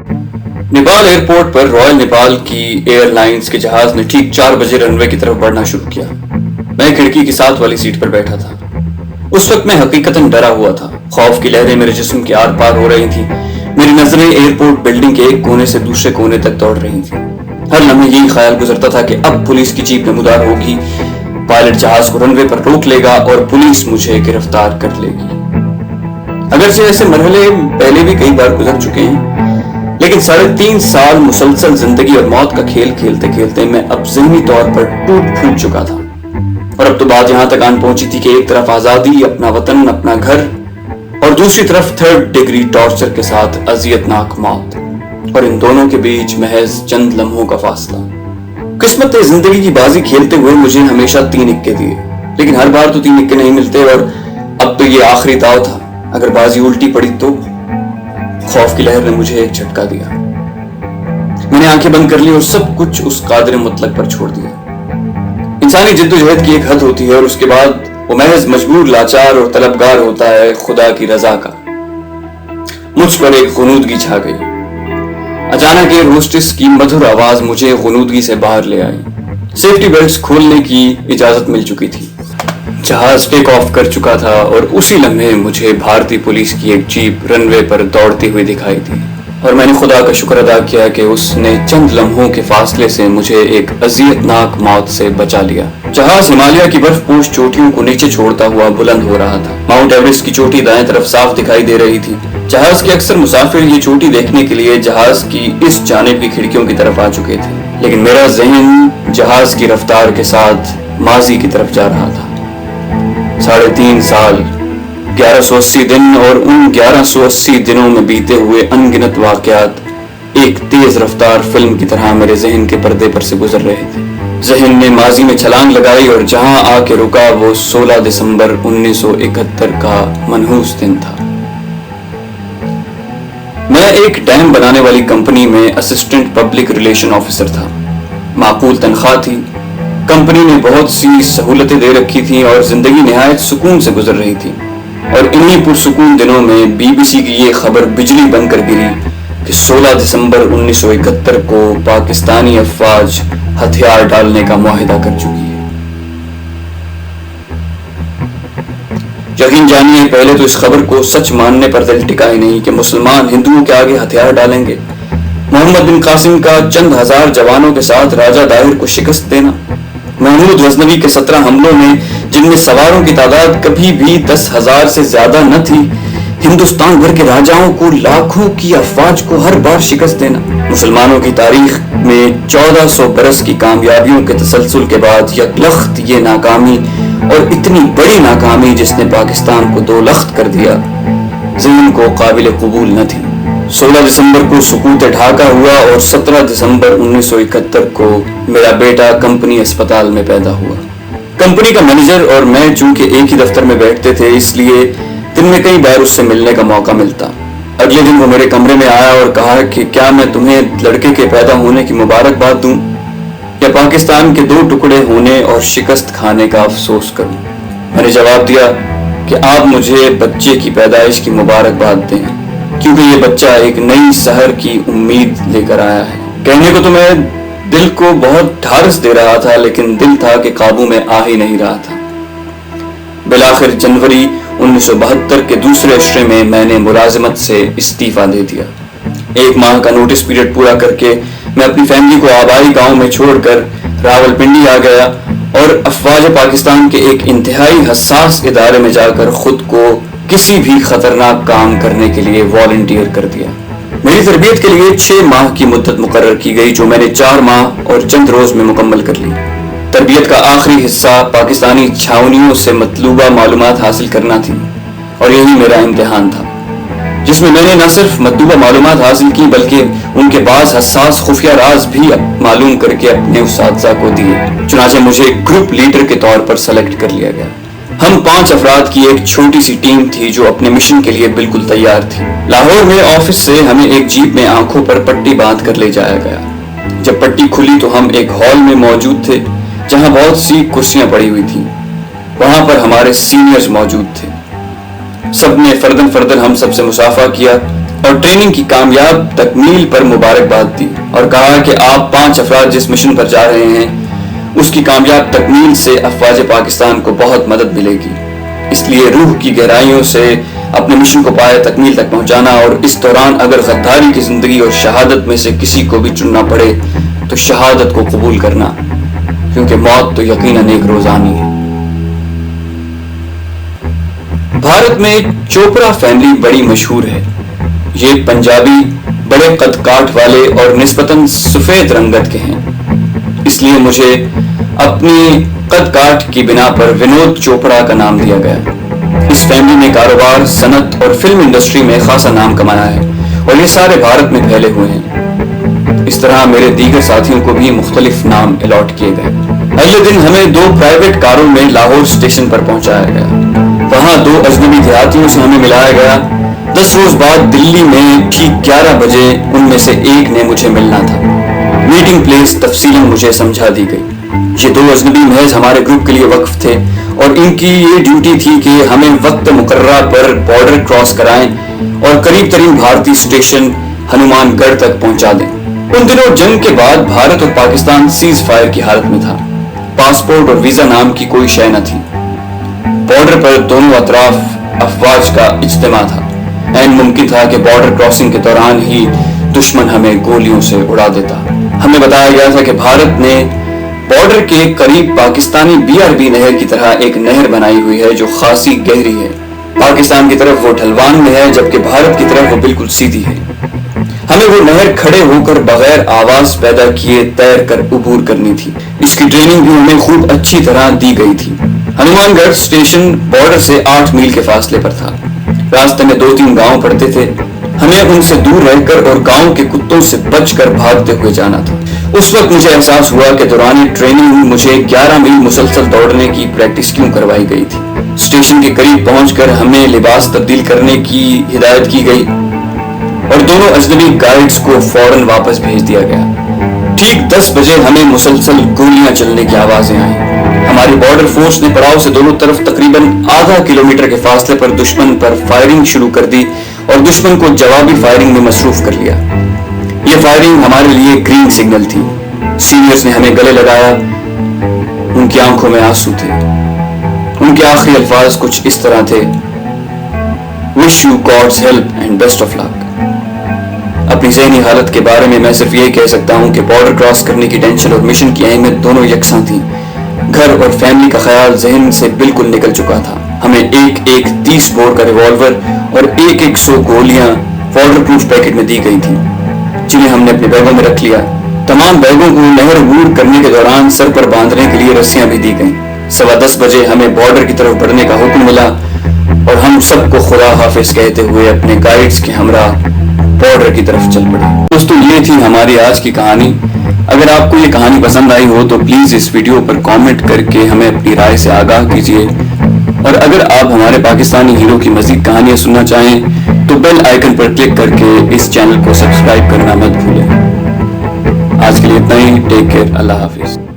Nepal airport पर royal Nepal की air lines के जहाज ने ठीक 4 बजे रनवे की तरफ बढ़ना शुरू किया। मैं खिड़की की साथ वाली सीट पर बैठा था। उस वक्त मैं हकीकतन डरा हुआ था। खौफ की लहरें मेरे जिस्म के आर पार हो रही थी। मेरी नजरें एयरपोर्ट बिल्डिंग के एक कोने से दूसरे कोने तक दौड़ रही थी। हर लम्हे यही ख्याल गुजरता था कि अब पुलिस की जीप नमूदार होगी, पायलट जहाज को रनवे पर रोक लेगा और पुलिस मुझे गिरफ्तार कर लेगी। अगरचे ऐसे मरहले पहले भी कई बार गुजर चुके हैं, लेकिन 3.5 साल मुसलसल जिंदगी और मौत का खेल खेलते खेलते मैं अब ज़हनी तौर पर टूट फूट चुका था। और अब तो बात यहां तक आन पहुंची थी कि एक तरफ आजादी, अपना वतन, अपना घर, और दूसरी तरफ 3rd डिग्री टॉर्चर के साथ अजियतनाक मौत, और इन दोनों के बीच महज चंद लम्हों का फासला। किस्मत ने जिंदगी की बाजी खेलते हुए मुझे हमेशा 3 इक्के दिए, लेकिन हर बार तो 3 इक्के नहीं मिलते, और अब तो ये आखिरी दाव था। अगर बाजी उल्टी पड़ी तो। खौफ की लहर ने मुझे एक झटका दिया। मैंने आंखें बंद कर ली और सब कुछ उस कादिर मुतलक पर छोड़ दिया। इंसानी जिद्दोजहद की एक हद होती है और उसके बाद वो महज मजबूर, लाचार और तलबगार होता है खुदा की रजा का। मुझ पर एक गुनूदगी छा गई। अचानक एक होस्टेस की मधुर आवाज मुझे गुनूदगी से बाहर ले आई। सेफ्टी बेल्ट्स खोलने की इजाजत मिल चुकी थी। जहाज टेक ऑफ कर चुका था और उसी लम्हे मुझे भारतीय पुलिस की एक जीप रनवे पर दौड़ती हुई दिखाई दी, और मैंने खुदा का शुक्र अदा किया कि उसने चंद लम्हों के फासले से मुझे एक अजियतनाक मौत से बचा लिया। जहाज हिमालय की बर्फपोश चोटियों को नीचे छोड़ता हुआ बुलंद हो रहा था। माउंट एवरेस्ट की चोटी दाएं तरफ साफ दिखाई दे रही थी। जहाज के अक्सर मुसाफिर ये चोटी देखने के लिए जहाज की इस जानिब की खिड़कियों की तरफ आ चुके थे, लेकिन मेरा ज़हन जहाज की रफ्तार के साथ माजी की तरफ जा रहा था। 3.5 साल, 1180 दिन, और उन 1180 दिनों में बीते हुए अनगिनत वाकयात एक तेज रफ्तार फिल्म की तरह मेरे जहन के पर्दे पर से गुजर रहे थे। जहन ने माजी में छलांग लगाई और जहां आके रुका वो 16 दिसंबर 1971 का मनहूस दिन था। मैं एक डैम बनाने वाली कंपनी में असिस्टेंट पब्लिक रिलेशन ऑफिसर था। माकूल तनख्वाह थी, कंपनी ने बहुत सी सहूलतें दे रखी थी और जिंदगी निहायत सुकून से गुजर रही थी। और इन्हीं पुरसुकून दिनों में बीबीसी की ये खबर बिजली बनकर गिरी कि 16 दिसंबर 1971 को पाकिस्तानी अफवाज हथियार डालने का मुआहिदा कर चुकी है। यकीन जानिए, पहले तो इस खबर को सच मानने पर दिल टिका ही नहीं कि मुसलमान हिंदुओं के आगे हथियार डालेंगे। मोहम्मद बिन कासिम का चंद हजार जवानों के साथ राजा दाहिर को शिकस्त देना, महमूद गजनवी के 17 हमलों में, जिनमें सवारों की तादाद कभी भी 10,000 से ज्यादा न थी, हिंदुस्तान भर के राजाओं को, लाखों की अफवाज को हर बार शिकस्त देना। मुसलमानों की तारीख में 1400 बरस की कामयाबियों के तसलसल के बाद यकलख्त ये नाकामी, और इतनी बड़ी नाकामी जिसने पाकिस्तान को 2 लख्त कर दिया, ज़हन को काबिल कबूल न थी। 16 दिसंबर को सुकूत ढाका हुआ और 17 दिसंबर 1971 को मेरा बेटा कंपनी अस्पताल में पैदा हुआ। कंपनी का मैनेजर और मैं चूंकि एक ही दफ्तर में बैठते थे, इसलिए दिन में कई बार उससे मिलने का मौका मिलता। अगले दिन वो मेरे कमरे में आया और कहा कि क्या मैं तुम्हें लड़के के पैदा होने की मुबारकबाद दूं या पाकिस्तान के 2 टुकड़े होने और शिकस्त खाने का अफसोस करूं। मैंने जवाब दिया कि आप मुझे बच्चे की पैदाइश की मुबारकबाद दें, क्योंकि ये बच्चा एक नई सहर की उम्मीद लेकर आया है। कहने को तो मैं दिल को बहुत ढारस दे रहा था, लेकिन दिल था कि काबू में आ ही नहीं रहा था। बिलाखिर जनवरी 1972 के दूसरे अशरे में मैंने मुलाजिमत से इस्तीफा दे दिया। 1 माह का नोटिस पीरियड पूरा करके मैं अपनी फैमिली को आबाई गांव में छोड़कर रावलपिंडी आ गया और अफवाज पाकिस्तान के एक इंतहाई हसास इदारे में जाकर खुद को किसी भी खतरनाक काम करने के लिए वॉलंटियर कर दिया। मेरी तरबियत के लिए 6 माह की मुद्दत मुकर्रर की गई, जो मैंने 4 माह और चंद रोज में मुकम्मल कर ली। तरबियत का आखिरी हिस्सा पाकिस्तानी छावनियों से मतलूबा मालूमात हासिल करना थी, और यही मेरा इम्तिहान था, जिसमें मैंने न सिर्फ मतलूबा मालूमात हासिल की बल्कि उनके पास हसास खुफिया राज भी मालूम करके अपने उस्ताद को दिए। चुनाचे मुझे ग्रुप लीडर के तौर पर सेलेक्ट कर लिया गया। हम 5 अफराद की एक छोटी सी टीम थी जो अपने मिशन के लिए बिल्कुल तैयार थी। लाहौर में ऑफिस से हमें एक जीप में आंखों पर पट्टी बांध कर ले जाया गया। जब पट्टी खुली तो हम एक हॉल में मौजूद थे जहां बहुत सी कुर्सियां पड़ी हुई थी। वहां पर हमारे सीनियर्स मौजूद थे। सबने फर्दन फर्दन हम सबसे मुसाफा किया اور ٹریننگ کی کامیاب تکمیل پر مبارکباد دی اور کہا کہ آپ 5 افراد جس مشن پر جا رہے ہیں اس کی کامیاب تکمیل سے افواج پاکستان کو بہت مدد ملے گی، اس لیے روح کی گہرائیوں سے اپنے مشن کو پائے تکمیل تک پہنچانا، اور اس دوران اگر غداری کی زندگی اور شہادت میں سے کسی کو بھی چننا پڑے تو شہادت کو قبول کرنا، کیونکہ موت تو یقیناً ایک روزانی ہے۔ بھارت میں چوپڑا فیملی بڑی مشہور ہے۔ یہ پنجابی بڑے قد کاٹ والے اور نسبتاً سفید رنگت کے ہیں، اس لیے مجھے اپنی قد کاٹ کی بنا پر ونود چوپڑا کا نام دیا گیا۔ اس فیملی نے کاروبار، صنعت اور فلم انڈسٹری میں خاصا نام کمایا ہے اور یہ سارے بھارت میں پھیلے ہوئے ہیں۔ اس طرح میرے دیگر ساتھیوں کو بھی مختلف نام الاٹ کیے گئے۔ اگلے دن ہمیں 2 پرائیویٹ کاروں میں لاہور اسٹیشن پر پہنچایا گیا۔ وہاں 2 اجنبی دیہاتیوں سے ہمیں ملایا گیا۔ 10 روز بعد دلی میں ٹھیک 11 بجے ان میں سے ایک نے مجھے ملنا تھا۔ میٹنگ پلیس تفصیلاً مجھے سمجھا دی گئی۔ یہ 2 اجنبی محض ہمارے گروپ کے لیے وقف تھے اور ان کی یہ ڈیوٹی تھی کہ ہمیں وقت مقررہ پر بارڈر کراس کرائیں اور قریب ترین بھارتی اسٹیشن ہنومان گڑھ تک پہنچا دیں۔ ان دنوں جنگ کے بعد بھارت اور پاکستان سیز فائر کی حالت میں تھا۔ پاسپورٹ اور ویزا نام کی کوئی شے نہ تھی۔ بارڈر پر دونوں اطراف افواج کا اجتماع تھا۔ عین ممکن تھا کہ بارڈر کراسنگ کے دوران ہی دشمن ہمیں گولیوں سے اڑا دیتا۔ ہمیں بتایا گیا تھا کہ بھارت نے بارڈر کے قریب پاکستانی BRB نہر کی طرح ایک نہر بنائی ہوئی ہے جو خاصی گہری ہے۔ پاکستان کی طرف وہ ڈھلوان میں ہے جبکہ بھارت کی طرف وہ بالکل سیدھی ہے۔ ہمیں وہ نہر کھڑے ہو کر بغیر آواز پیدا کیے تیر کر عبور کرنی تھی۔ اس کی ٹریننگ بھی ہمیں خوب اچھی طرح دی گئی تھی۔ ہنومان گڑھ اسٹیشن بارڈر سے 8 میل کے فاصلے پر تھا۔ راستے میں 2-3 گاؤں پڑتے تھے۔ ہمیں ان سے دور رہ کر اور گاؤں کے کتوں سے بچ کر بھاگتے ہوئے جانا تھا۔ اس وقت مجھے احساس ہوا کہ دوران ٹریننگ مجھے 11 میل مسلسل دوڑنے کی پریکٹس کیوں کروائی گئی تھی۔ اسٹیشن کے قریب پہنچ کر ہمیں لباس تبدیل کرنے کی ہدایت کی گئی اور دونوں اجنبی گائیڈز کو فوراً واپس بھیج دیا گیا۔ ٹھیک 10 بجے ہمیں مسلسل گولیاں چلنے کی آوازیں آئیں۔ ہماری بارڈر فورس نے پڑاؤ سے دونوں طرف تقریباً ½ کلومیٹر کے فاصلے پر دشمن پر فائرنگ شروع کر دی اور دشمن کو جوابی فائرنگ میں مصروف کر لیا۔ یہ فائرنگ ہمارے لیے گرین سگنل تھی۔ سینئرز نے ہمیں گلے لگایا۔ ان کی آنکھوں میں آنسو تھے۔ ان کے آخری الفاظ کچھ اس طرح تھے: "Wish you God's help and best of luck." اپنی ذہنی حالت کے بارے میں صرف یہ کہہ سکتا ہوں کہ بارڈر کراس کرنے کی ٹینشن اور مشن کی اہمیت دونوں یکساں تھیں۔ گھر اور فیملی کا خیال ذہن سے بالکل نکل چکا تھا۔ ہمیں ایک 30 بور کا ریوالور اور 100 گولیاں واٹر پروف پیکٹ میں دی گئی تھی جنہیں ہم نے اپنے بیگوں میں رکھ لیا۔ تمام بیگوں کو نہر عبور کرنے کے دوران سر پر باندھنے کے لیے رسیاں بھی دی گئیں۔ 10:15 بجے ہمیں بارڈر کی طرف بڑھنے کا حکم ملا اور ہم سب کو خدا حافظ کہتے ہوئے اپنے گائیڈز کے ہمراہ بارڈر کی طرف چل پڑے۔ دوستو، یہ تھی ہماری آج کی کہانی۔ اگر آپ کو یہ کہانی پسند آئی ہو تو پلیز اس ویڈیو پر کامنٹ کر کے ہمیں اپنی رائے سے آگاہ کیجیے، اور اگر آپ ہمارے پاکستانی ہیرو کی مزید کہانیاں سننا چاہیں تو بیل آئیکن پر کلک کر کے اس چینل کو سبسکرائب کرنا مت بھولیں۔ آج کے لیے اتنا ہی۔ Take care. اللہ حافظ۔